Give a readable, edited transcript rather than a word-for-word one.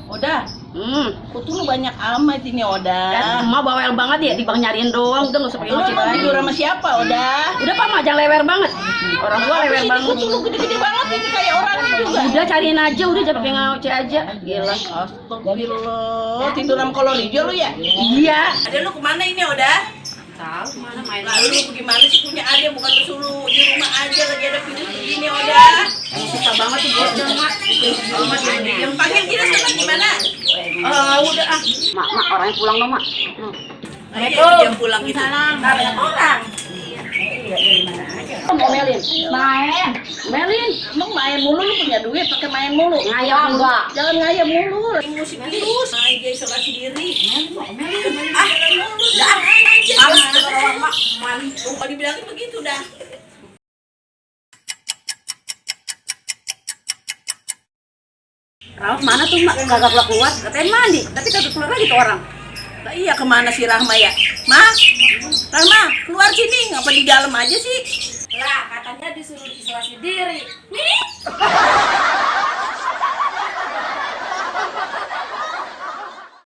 Oda, kutu lu banyak amat ini Oda. Emak bawel banget ya, dibang nyariin doang, udah nggak usah Lu mau tidur sama siapa Oda? Udah Pak, Mak, jangan lewer banget. Orang tua lewer Sini banget. kutu lu gede-gede banget ini kayak orang juga. Udah cariin aja, udah jangan pakai ngoceh aja. Gila. Astagfirullah, tidur sama kolor hijau lu ya? Iya. Ada lu kemana ini Oda? Tahu mana main. Lalu lu gimana sih punya ada bukan disuruh di rumah aja lagi ada virus begini Oda? Susah banget tuh buat Mak. Kalau mah diam panggil kita sekarang gimana? Udah ah. Mak, orangnya pulang dong, Mak. Ayo dia pulang gitu. Banyak orang. Mau Melin? Melin. Emang main mulu lu punya duit pakai main mulu. Ngayap enggak? Jangan ngayap mulu. Musik virus. Main dia isolasi diri. Ah, dah. Males orang mak. Kalau dibilangin begitu dah. Rawat mana tuh Mak? Kagak keluar. Katanya mandi, tapi kagak keluar lagi tuh orang. Nah, iya kemana si Rahma ya? Rahma, keluar sini. Ngapa di dalam aja sih? Lah, katanya disuruh isolasi diri. Nih.